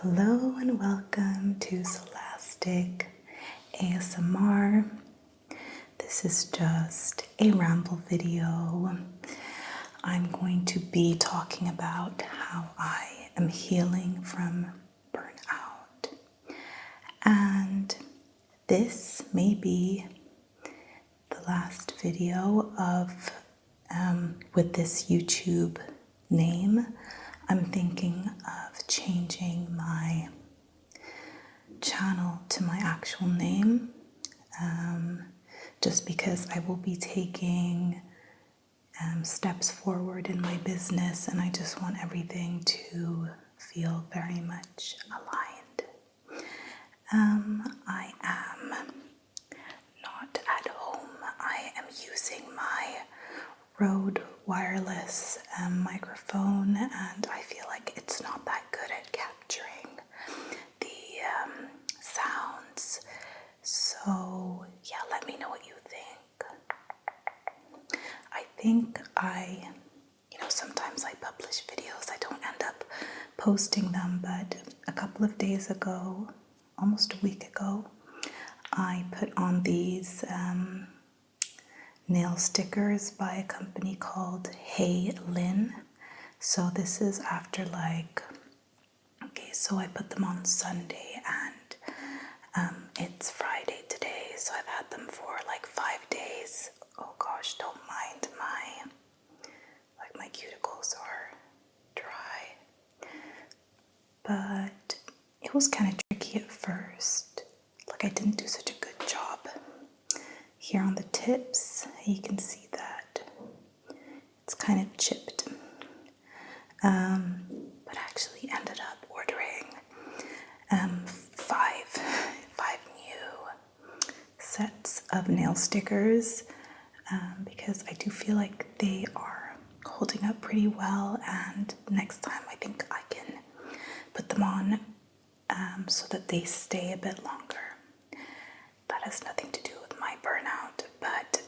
Hello and welcome to Scholastic ASMR. This is just a ramble video. I'm going to be talking about how I am healing from burnout. And this may be the last video of with this YouTube name. I'm thinking of changing my channel to my actual name, just because I will be taking steps forward in my business, and I just want everything to feel very much aligned. I am not at home. I am using my Rode wireless microphone, and I feel like it's not that good at capturing the sounds. So yeah, let me know what you think. I think sometimes I publish videos, I don't end up posting them, but a couple of days ago, almost a week ago, I put on these nail stickers by a company called Hey Lin. So this is after so I put them on Sunday, and it's Friday today, so I've had them for 5 days. Oh gosh, don't mind my cuticles are dry. But it was kind of tricky at first. I didn't do such a good job. Here on the tips, you can see that it's kind of chipped. But I actually ended up ordering five new sets of nail stickers, because I do feel like they are holding up pretty well, and next time I think I can put them on so that they stay a bit longer. That has nothing to do with my burnout, but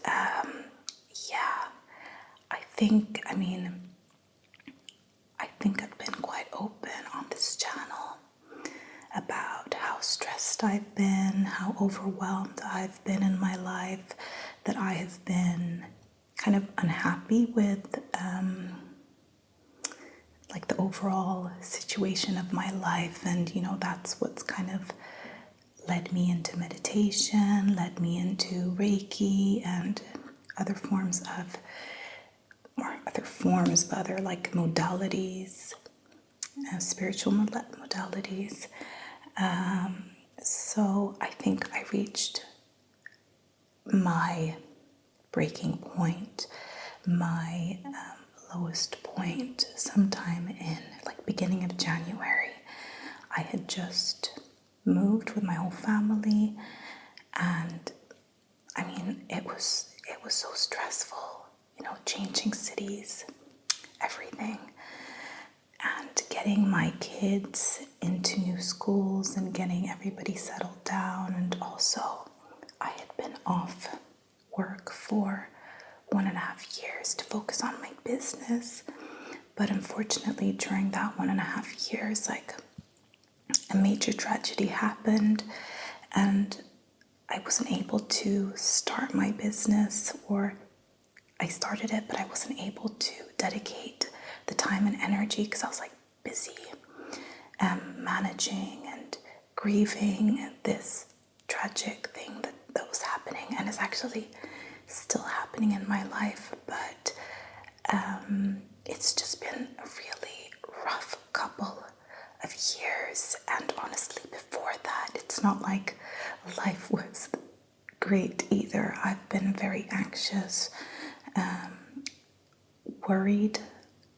yeah, I think I've been quite open on this channel about how stressed I've been, how overwhelmed I've been in my life, that I have been kind of unhappy with the overall situation of my life. And that's what's kind of led me into meditation, led me into Reiki and other modalities, spiritual modalities. So I think I reached my breaking point, my lowest point sometime in beginning of January. I had just moved with my whole family, and it was so stressful, changing cities, everything, and getting my kids into new schools and getting everybody settled down. And also I had been off work for 1.5 years to focus on my business, but unfortunately during that 1.5 years, a major tragedy happened, and I wasn't able to start my business, or I started it, but I wasn't able to dedicate the time and energy because I was busy managing and grieving this tragic thing that was happening, and is actually still happening in my life. But it's just been a really rough couple of years, and honestly before that, it's not like life was great either. I've been very anxious, worried.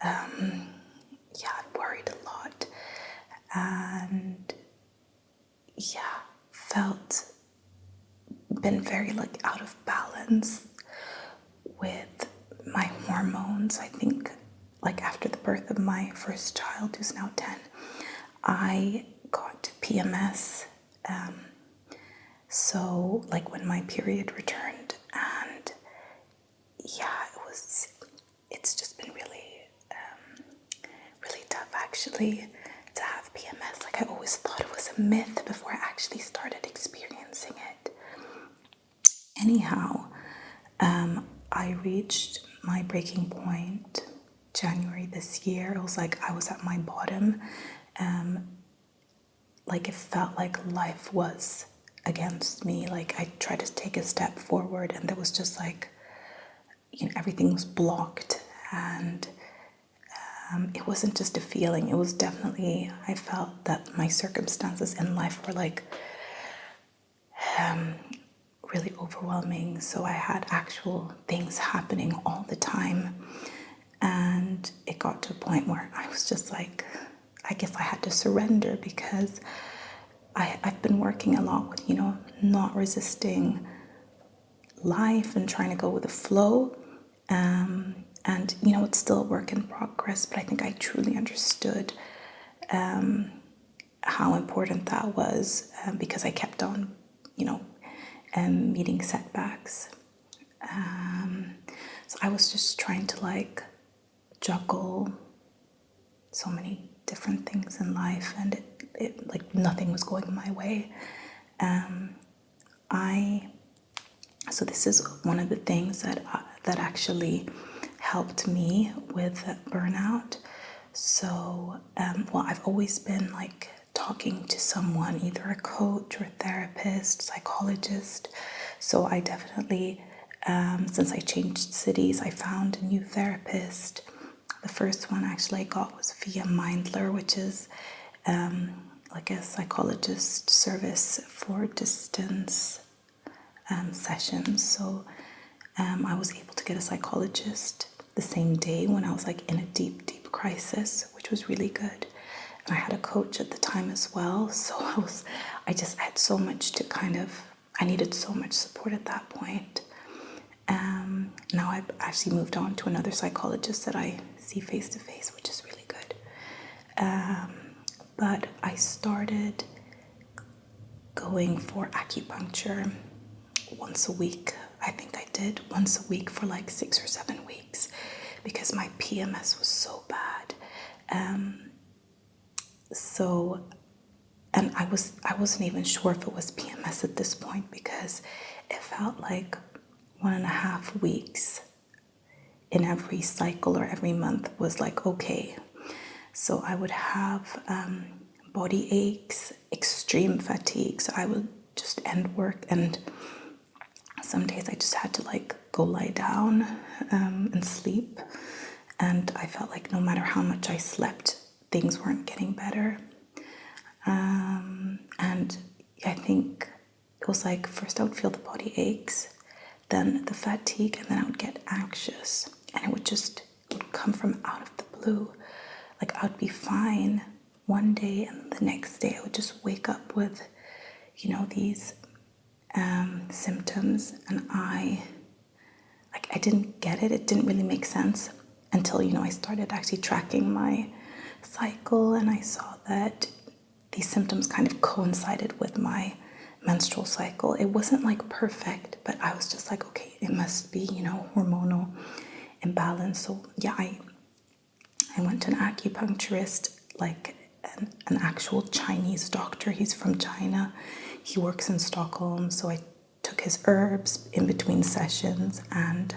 I've worried a lot, and been very out of balance with my hormones. I think after the birth of my first child, who's now 10, I got PMS. So when my period returned, and it's just been really tough actually to have PMS. I always always thought it was a myth before I actually started experiencing it. Anyhow, I reached my breaking point January this year. It was like I was at my bottom. Like it felt like life was against me. Like I tried to take a step forward and there was just like, everything was blocked. And it wasn't just a feeling. It was definitely, I felt that my circumstances in life were like really overwhelming. So I had actual things happening all the time. And it got to a point where I was just like, I guess I had to surrender, because I've been working a lot with, not resisting life and trying to go with the flow. And, it's still a work in progress, but I think I truly understood how important that was, because I kept on, meeting setbacks. So I was just trying to like juggle so many different things in life, and it like nothing was going my way. So this is one of the things that actually helped me with burnout. So, I've always been like talking to someone, either a coach or a therapist, psychologist. So I definitely, since I changed cities, I found a new therapist. The first one actually I got was via Mindler, which is like a psychologist service for distance sessions. So I was able to get a psychologist the same day when I was like in a deep crisis, which was really good. And I had a coach at the time as well. So I had so much I needed so much support at that point. Now I've actually moved on to another psychologist that I see face to face, which is really good. But I started going for acupuncture once a week. I think I did once a week for like 6 or 7 weeks, because my PMS was so bad. And I wasn't even sure if it was PMS at this point, because it felt like 1.5 weeks in every cycle or every month was like okay. So I would have body aches, extreme fatigue. So I would just end work, and some days I just had to like go lie down and sleep. And I felt like no matter how much I slept, things weren't getting better. And I think it was like, first I would feel the body aches, then the fatigue, and then I would get anxious. And it would come from out of the blue. Like I would be fine one day, and the next day I would just wake up with, these symptoms. And I didn't get it. It didn't really make sense until, I started actually tracking my cycle, and I saw that these symptoms kind of coincided with my menstrual cycle. It wasn't like perfect, but I was just like, okay, it must be, hormonal imbalance. So yeah, I went to an acupuncturist, like an actual Chinese doctor. He's from China. He works in Stockholm. So I took his herbs in between sessions, and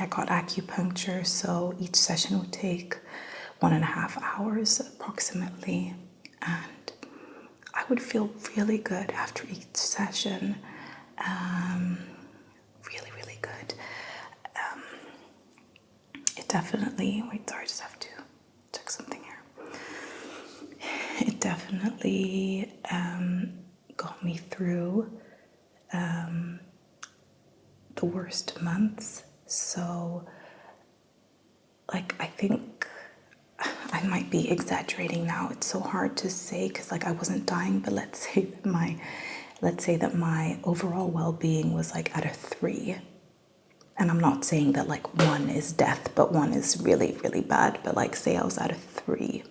got acupuncture. So each session would take 1.5 hours approximately, and I would feel really good after each session. Really, really good. It definitely, sorry, I just have to check something here. It definitely got me through the worst months. So, like, I think I might be exaggerating now. It's so hard to say, because like I wasn't dying, but let's say that my overall well-being was like at a 3. And I'm not saying that like 1 is death, but 1 is really, really bad. But like, say I was at a 3,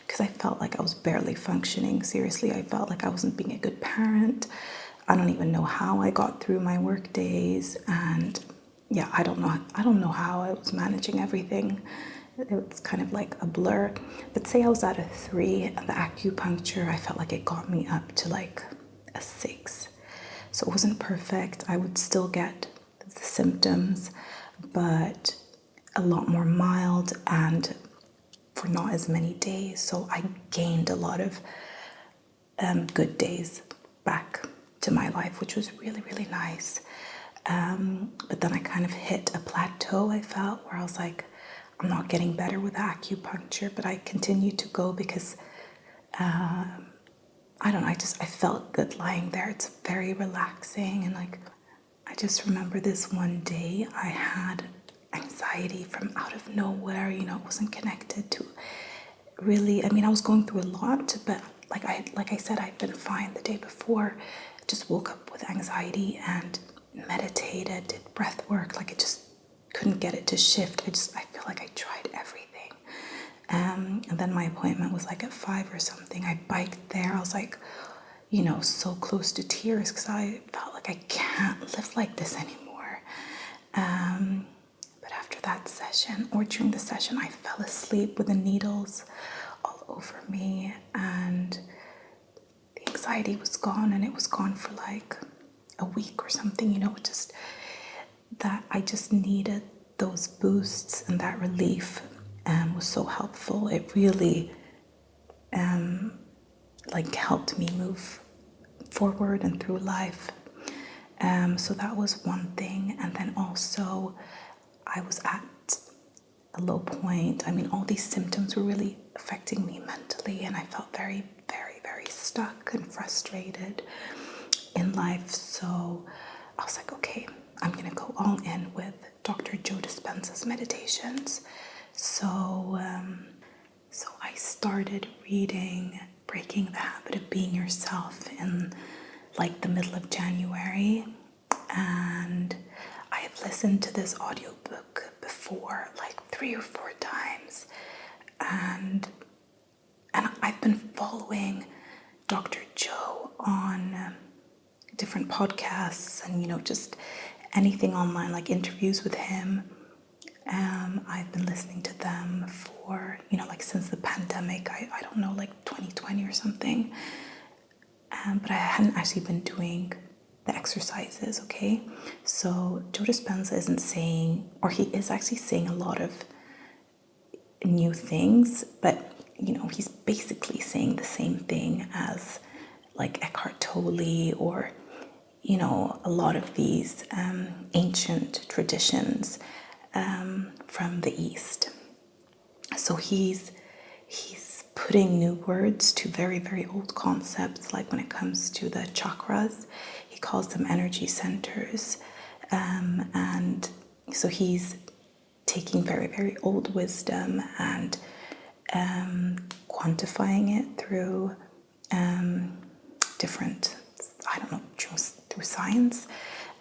because I felt like I was barely functioning. Seriously, I felt like I wasn't being a good parent. I don't even know how I got through my work days. And yeah, I don't know how I was managing everything. It's kind of like a blur. But say I was at a 3, and the acupuncture, I felt like it got me up to like a 6. So it wasn't perfect. I would still get the symptoms, but a lot more mild and for not as many days. So I gained a lot of good days back to my life, which was really, really nice. But then I kind of hit a plateau, I felt, where I was like, I'm not getting better with acupuncture, but I continued to go because I don't know, I felt good lying there. It's very relaxing. And like, I just remember this one day I had anxiety from out of nowhere. It wasn't connected to really, I was going through a lot, but like I said, I'd been fine the day before. Just woke up with anxiety and meditated, did breath work. Like, I just couldn't get it to shift. I feel like I tried everything. And then my appointment was like at 5 or something. I biked there. I was like, so close to tears because I felt like I can't live like this anymore. But after that session, or during the session, I fell asleep with the needles all over me, and the anxiety was gone, and it was gone for like a week or something, just that I just needed those boosts, and that relief was so helpful. It really helped me move forward and through life. So that was one thing. And then also I was at a low point. All these symptoms were really affecting me mentally, and I felt very, very, very stuck and frustrated in life. So I was like, okay, I'm going to go all in with Dr. Joe Dispenza's meditations. So I started reading Breaking the Habit of Being Yourself in like the middle of January, and I have listened to this audiobook before like 3 or 4 times, and I've been following Dr. Joe on different podcasts and just anything online, like interviews with him. I've been listening to them for like since the pandemic. I don't know, like 2020 or something. But I hadn't actually been doing the exercises, okay? So Joe Dispenza isn't saying, or he is actually saying a lot of new things, but he's basically saying the same thing as like Eckhart Tolle, or a lot of these ancient traditions from the East. So he's putting new words to very, very old concepts. Like when it comes to the chakras, he calls them energy centers, and so he's taking very, very old wisdom and quantifying it through different, I don't know, through science,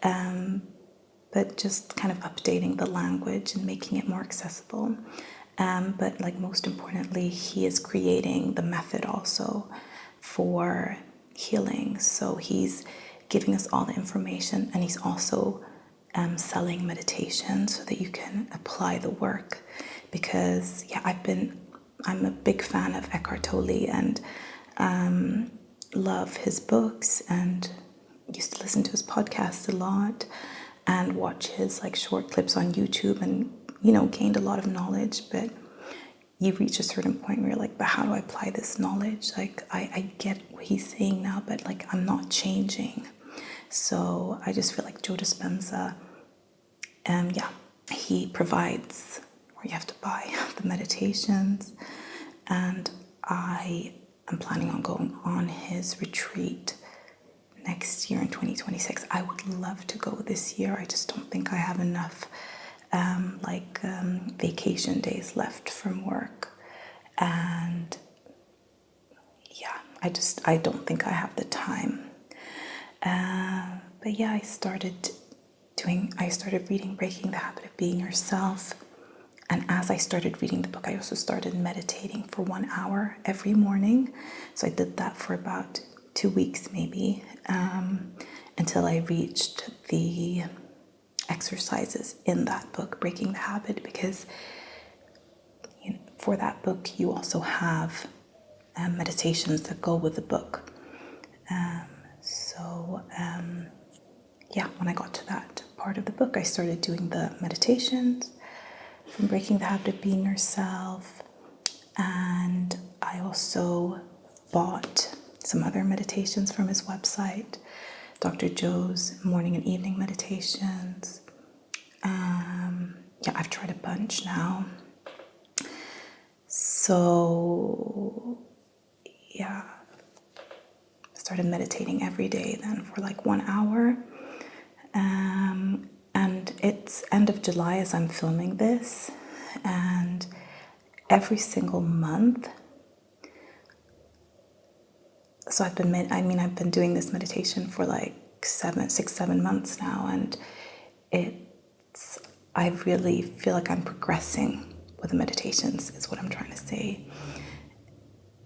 but just kind of updating the language and making it more accessible. But like most importantly, he is creating the method also for healing. So he's giving us all the information, and he's also selling meditation so that you can apply the work. Because I'm a big fan of Eckhart Tolle, and love his books, and used to listen to his podcast a lot and watch his like short clips on YouTube, and gained a lot of knowledge. But you reach a certain point where you're like, but how do I apply this knowledge? Like I get what he's saying now, but like I'm not changing. So I just feel like Joe Dispenza, he provides, or you have to buy the meditations, and I am planning on going on his retreat next year in 2026. I would love to go this year. I just don't think I have enough vacation days left from work, and I don't think I have the time. But yeah, I started reading Breaking the Habit of Being Yourself, and as I started reading the book, I also started meditating for 1 hour every morning. So I did that for about 2 weeks maybe, until I reached the exercises in that book, Breaking the Habit, because for that book, you also have meditations that go with the book. When I got to that part of the book, I started doing the meditations from Breaking the Habit of Being Yourself. And I also bought some other meditations from his website, Dr. Joe's morning and evening meditations. I've tried a bunch now. So, I started meditating every day then for like 1 hour. And it's end of July as I'm filming this. And every single month, so I've been doing this meditation for like 7 months now, and I really feel like I'm progressing with the meditations, is what I'm trying to say.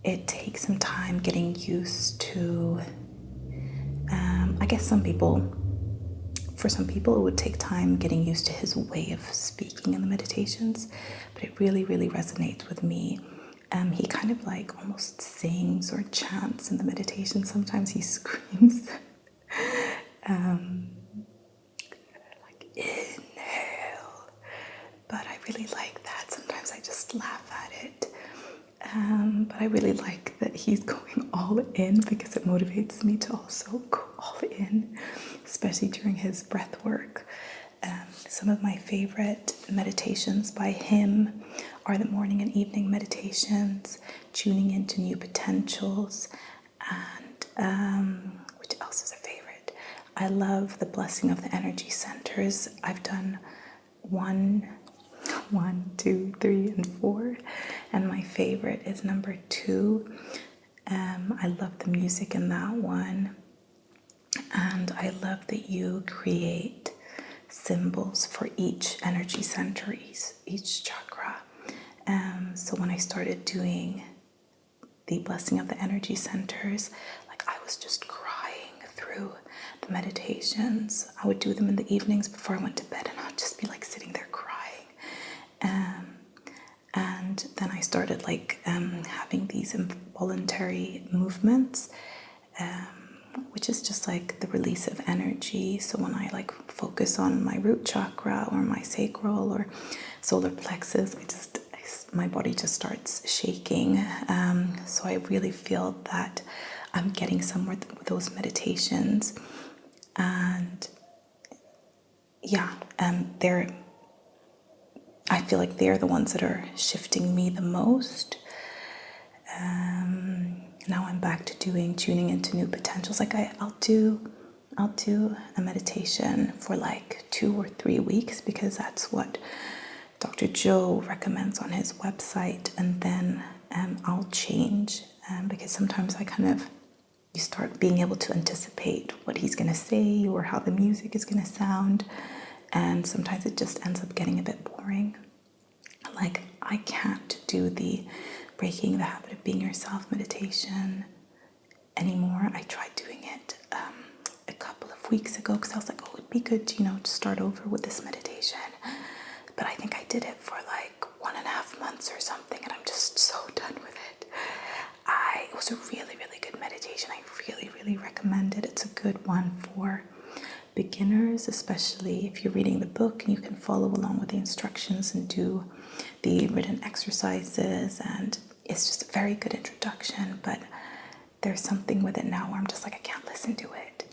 It takes some time getting used to, I guess for some people it would take time getting used to his way of speaking in the meditations, but it really, really resonates with me. He kind of like almost sings or chants in the meditation. Sometimes he screams. Like, inhale. But I really like that. Sometimes I just laugh at it. But I really like that he's going all in, because it motivates me to also go all in, especially during his breath work. Some of my favorite meditations by him are the morning and evening meditations, tuning into new potentials, and which else is a favorite? I love the blessing of the energy centers. I've done 1, 2, 3, and 4, and my favorite is number 2. I love the music in that one, and I love that you create symbols for each energy center, each chakra. So when I started doing the blessing of the energy centers, like I was just crying through the meditations. I would do them in the evenings before I went to bed, and I'd just be like sitting there crying. And then I started having these involuntary movements, which is just like the release of energy. So when I focus on my root chakra or my sacral or solar plexus, my body just starts shaking. So I really feel that I'm getting somewhere with those meditations. And I feel like they're the ones that are shifting me the most. Now I'm back to tuning into new potentials. I'll do a meditation for 2 or 3 weeks, because that's what Dr. Joe recommends on his website, and then I'll change, because sometimes you start being able to anticipate what he's going to say or how the music is going to sound, and sometimes it just ends up getting a bit boring. I can't do the Breaking the Habit of Being Yourself meditation anymore. I tried doing it a couple of weeks ago, because I was like, oh, it'd be good to start over with this meditation. But I think I did it for 1.5 months or something, and I'm just so done with it. It was a really, really good meditation. I really, really recommend it. It's a good one for beginners, especially if you're reading the book and you can follow along with the instructions and do the written exercises, and it's just a very good introduction. But there's something with it now where I'm just I can't listen to it.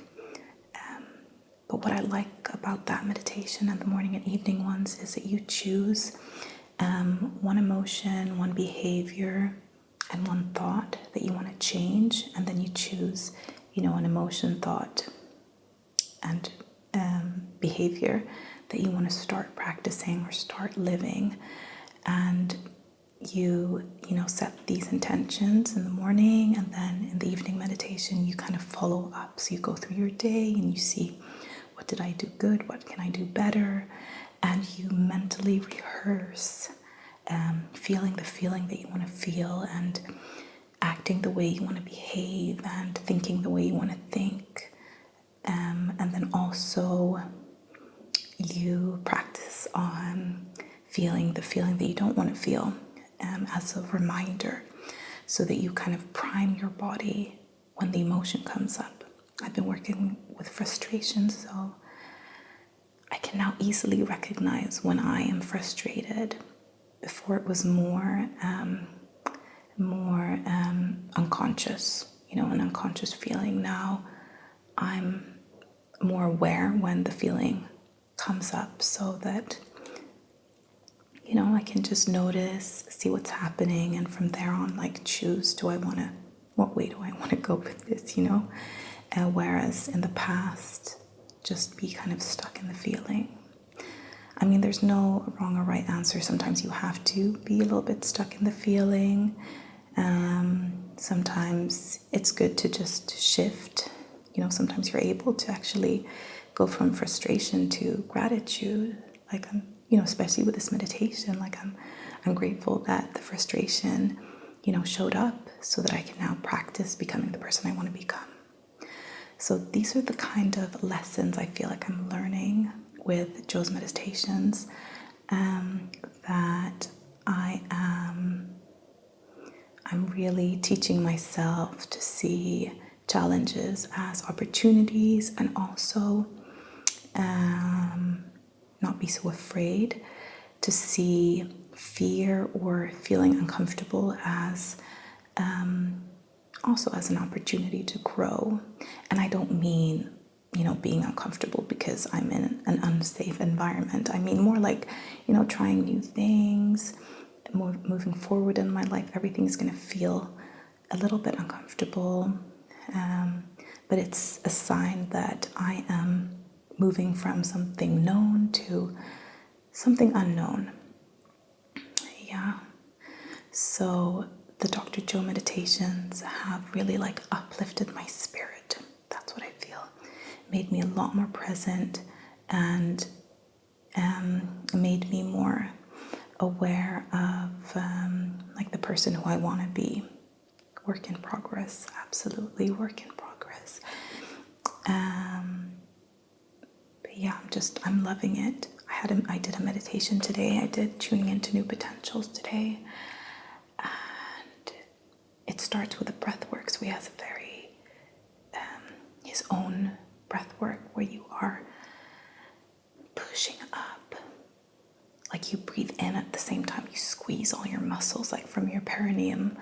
But what I like about that meditation and the morning and evening ones is that you choose one emotion, one behavior, and one thought that you want to change, and then you choose, an emotion, thought, and behavior that you want to start practicing or start living. And you set these intentions in the morning, and then in the evening meditation you kind of follow up. So you go through your day and you see, what did I do good, what can I do better, and you mentally rehearse feeling the feeling that you want to feel, and acting the way you want to behave, and thinking the way you want to think. And then also you practice on feeling the feeling that you don't want to feel. as a reminder so that you kind of prime your body when the emotion comes up. I've been working with frustration, so I can now easily recognize when I am frustrated. Before it was more unconscious, an unconscious feeling. Now I'm more aware when the feeling comes up so that, I can just notice, see what's happening, and from there on, choose, what way do I want to go with this, whereas in the past, just be kind of stuck in the feeling. I mean, there's no wrong or right answer. Sometimes you have to be a little bit stuck in the feeling. Sometimes it's good to just shift. Sometimes you're able to actually go from frustration to gratitude. Especially with this meditation, I'm grateful that the frustration, showed up so that I can now practice becoming the person I want to become. So these are the kind of lessons I feel like I'm learning with Joe's meditations, that I'm really teaching myself to see challenges as opportunities, and also not be so afraid to see fear or feeling uncomfortable as also as an opportunity to grow. And I don't mean being uncomfortable because I'm in an unsafe environment. I mean more like trying new things, moving forward in my life. Everything's going to feel a little bit uncomfortable, but it's a sign that I am moving from something known to something unknown. Yeah. So the Dr. Joe meditations have really uplifted my spirit. That's what I feel. Made me a lot more present, and made me more aware of the person who I want to be. Work in progress, absolutely work in progress. But yeah, I'm loving it. I did a meditation today. I did tuning into new potentials today, and it starts with a breath work. So he has a very his own breath work where you are pushing up, you breathe in at the same time you squeeze all your muscles, from your perineum,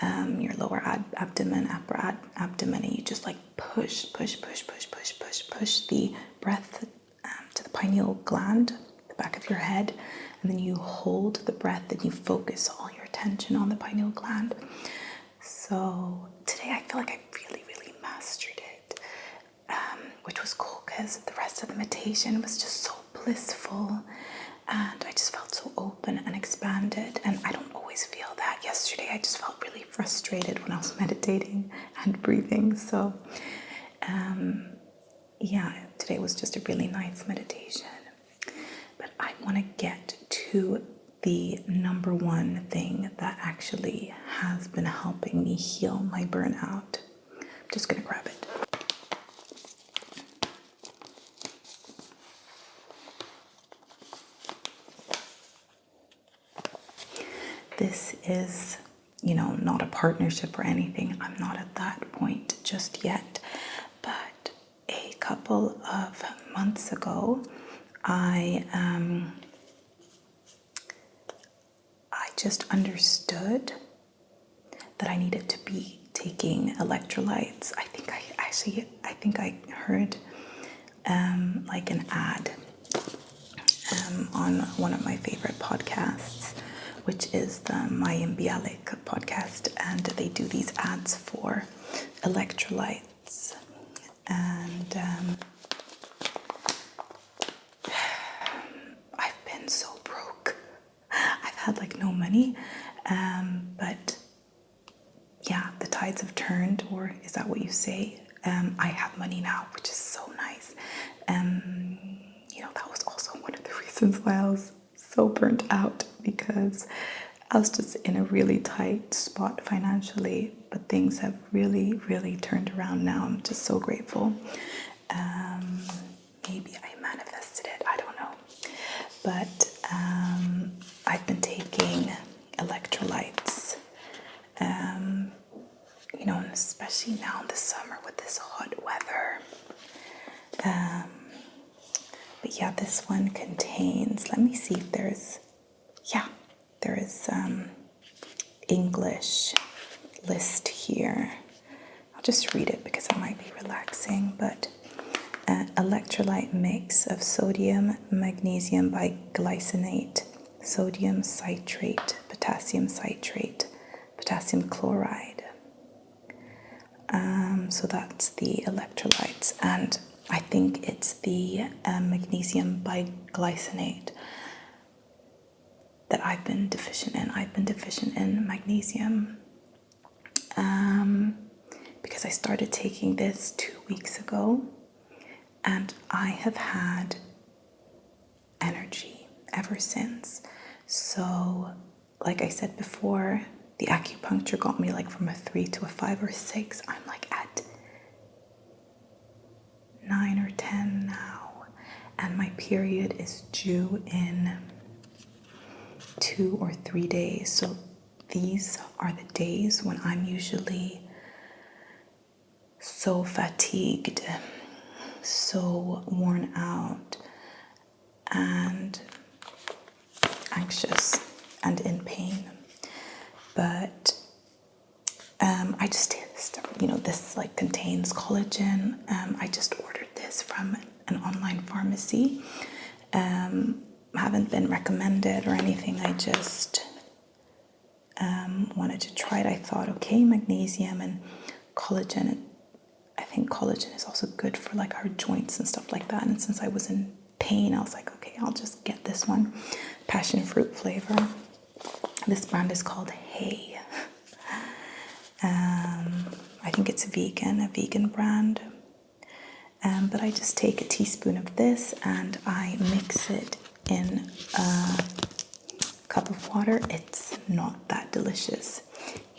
your lower abdomen, upper abdomen, and you just push the breath to the pineal gland, the back of your head, and then you hold the breath and you focus all your attention on the pineal gland. So today I feel like I really, really mastered it, which was cool because the rest of the meditation was just so blissful, and I just felt so open and expanded, and I don't always feel that. Yesterday I just felt really frustrated when I was meditating and breathing, so today was just a really nice meditation. But I want to get to the number one thing that actually has been helping me heal my burnout. I'm just going to grab it. This is, not a partnership or anything. I'm not at that point just yet. But a couple of months ago, I just understood that I needed to be taking electrolytes. I think I heard an ad on one of my favorite podcasts, which is the Mayim Bialik podcast, and they do these ads for electrolytes. And I've been so broke. I've had no money, but yeah, the tides have turned, or is that what you say? I have money now, which is so nice. That was also one of the reasons why I was so burnt out, because I was just in a really tight spot financially, but things have really, really turned around now. I'm just so grateful. Maybe I manifested it, I don't know. But I've been taking electrolytes especially now in the summer with this hot weather. But yeah, this one contains, let me see if there is English list here. I'll just read it because it might be relaxing. But electrolyte mix of sodium, magnesium biglycinate, sodium citrate, potassium chloride. So that's the electrolytes, and I think it's the magnesium biglycinate that I've been deficient in. I've been deficient in magnesium because I started taking this 2 weeks ago, and I have had energy ever since. So, like I said before, the acupuncture got me like from a 3 to a 5 or 6. I'm like at 9 or 10 now, and my period is due in 2 or 3 days. So these are the days when I'm usually so fatigued, so worn out, and anxious and in pain. But I just, this like contains collagen. I just ordered this from an online pharmacy. Haven't been recommended or anything. I just wanted to try it. I thought, okay, magnesium and collagen. I think collagen is also good for like our joints and stuff like that. And since I was in pain, I was like, okay, I'll just get this one. Passion fruit flavor. This brand is called Hay. I think it's a vegan brand. But I just take a teaspoon of this and I mix it in a cup of water. It's not that delicious.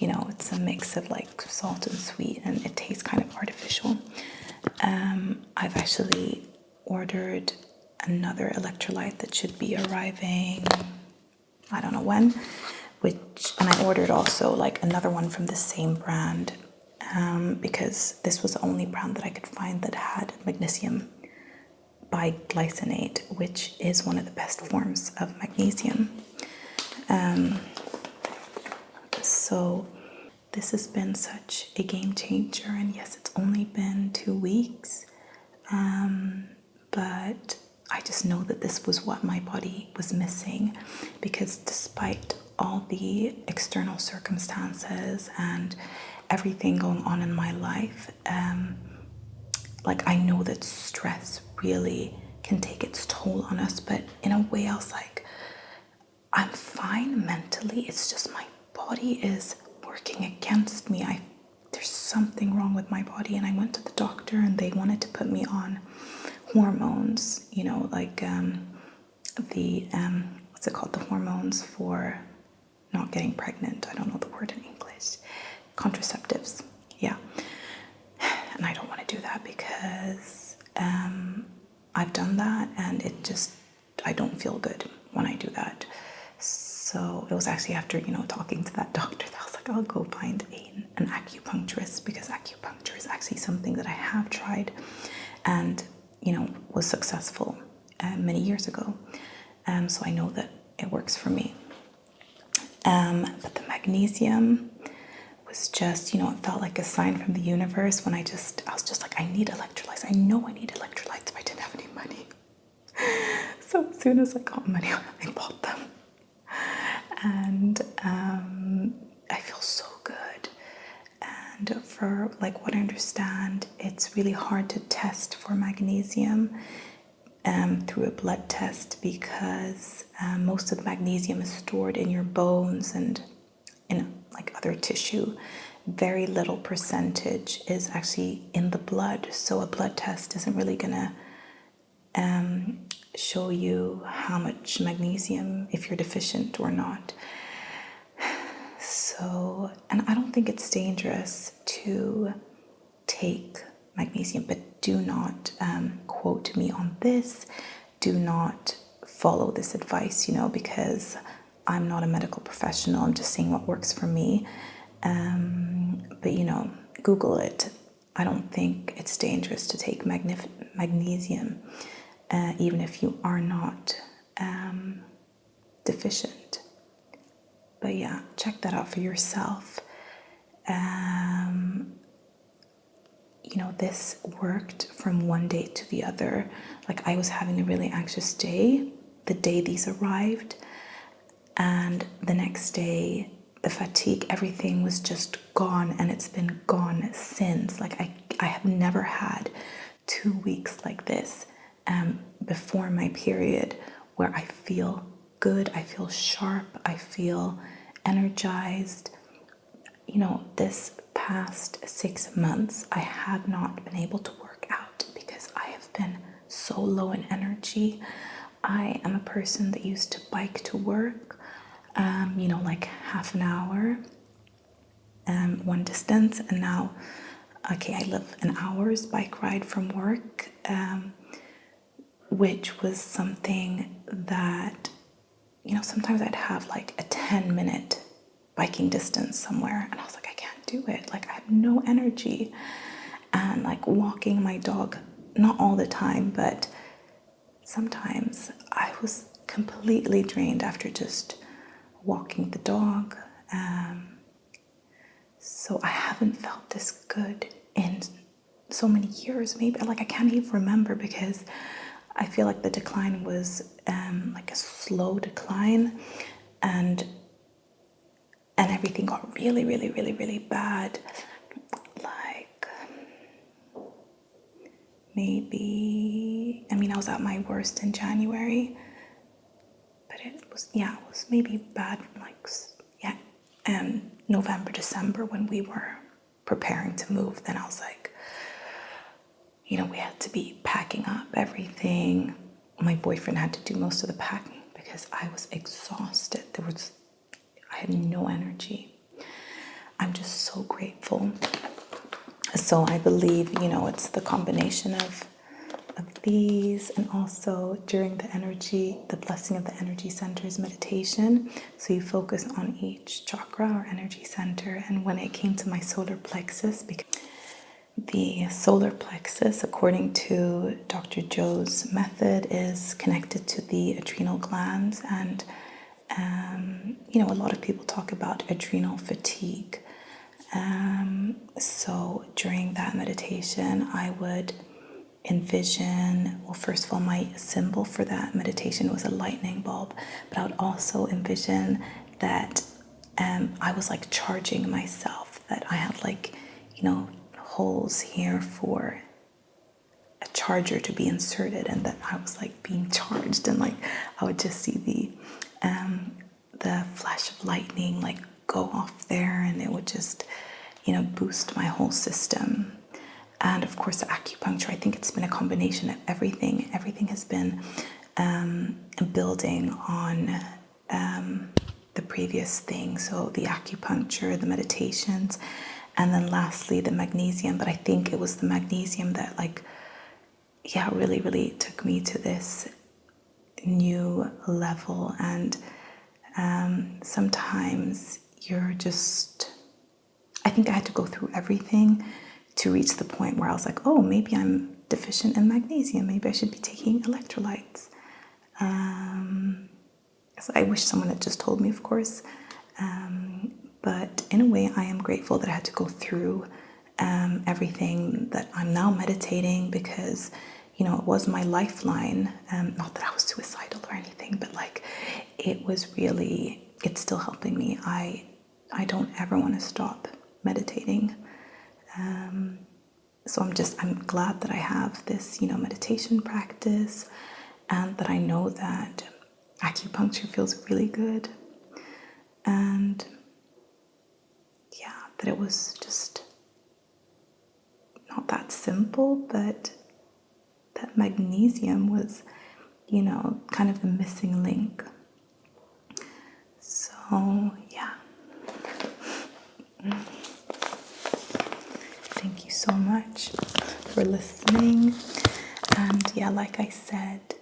It's a mix of like salt and sweet, and it tastes kind of artificial. I've actually ordered another electrolyte that should be arriving, I don't know when, and I ordered also like another one from the same brand, because this was the only brand that I could find that had magnesium biglycinate, which is one of the best forms of magnesium. So this has been such a game changer, and yes, it's only been 2 weeks, but I just know that this was what my body was missing, because despite all the external circumstances and everything going on in my life, like I know that stress really can take its toll on us, but in a way I was like, I'm fine mentally, it's just my body is working against me. There's something wrong with my body, and I went to the doctor and they wanted to put me on hormones, like the what's it called, the hormones for not getting pregnant. I don't know the word in English. Contraceptives, yeah. And I don't want to do that because I've done that, and I don't feel good when I do that. So it was actually after, talking to that doctor that I was like, I'll go find an acupuncturist, because acupuncture is actually something that I have tried and, was successful many years ago. So I know that it works for me. But the magnesium was just, it felt like a sign from the universe when I was just like, I need electrolytes. I know I need electrolytes, but I didn't have any money. So as soon as I got money, I bought them. And I feel so good. And for like what I understand, it's really hard to test for magnesium through a blood test, because most of the magnesium is stored in your bones and in like other tissue. Very little percentage is actually in the blood, so a blood test isn't really gonna show you how much magnesium, if you're deficient or not. So, and I don't think it's dangerous to take magnesium, but do not quote me on this. Do not follow this advice, because I'm not a medical professional. I'm just saying what works for me. But Google it. I don't think it's dangerous to take magnesium, even if you are not deficient. But yeah, check that out for yourself. This worked from one day to the other. Like, I was having a really anxious day the day these arrived, and the next day the fatigue, everything was just gone, and it's been gone since. Like, I have never had 2 weeks like this before my period, where I feel good, I feel sharp, I feel energized. This past 6 months, I have not been able to work out because I have been so low in energy. I am a person that used to bike to work, like half an hour, one distance, and now, I live an hour's bike ride from work, which was something that, sometimes I'd have like a 10-minute biking distance somewhere, and I was like, I can't do it. Like, I have no energy. And like walking my dog, not all the time, but sometimes I was completely drained after just walking the dog. So I haven't felt this good in so many years. Maybe, like, I can't even remember, because I feel like the decline was like a slow decline, and everything got really, really, really, really bad. Like, maybe, I was at my worst in January, but it was maybe bad, like, November, December, when we were preparing to move. Then I was like, we had to be packing up everything. My boyfriend had to do most of the packing because I was exhausted. I had no energy. I'm just so grateful. So I believe, it's the combination of these, and also during the blessing of the energy centers meditation. So you focus on each chakra or energy center. And when it came to my solar plexus, because the solar plexus, according to Dr. Joe's method, is connected to the adrenal glands. And, a lot of people talk about adrenal fatigue. So during that meditation, I would envision, well, first of all, my symbol for that meditation was a lightning bulb, but I would also envision that I was like charging myself, that I had like, holes here for a charger to be inserted, and that I was like being charged, and like I would just see the flash of lightning like go off there, and it would just boost my whole system. And of course, the acupuncture, I think it's been a combination of everything. Everything has been building on the previous thing. So the acupuncture, the meditations, and then lastly, the magnesium. But I think it was the magnesium that really, really took me to this new level. And sometimes I think I had to go through everything to reach the point where I was like, oh, maybe I'm deficient in magnesium. Maybe I should be taking electrolytes. So I wish someone had just told me, of course. But in a way, I am grateful that I had to go through everything, that I'm now meditating, because, it was my lifeline. Not that I was suicidal or anything, but like, it's still helping me. I don't ever want to stop meditating. So I'm glad that I have this, meditation practice, and that I know that acupuncture feels really good. And that it was just not that simple, but that magnesium was, kind of the missing link. So, yeah. Thank you so much for listening. And like I said,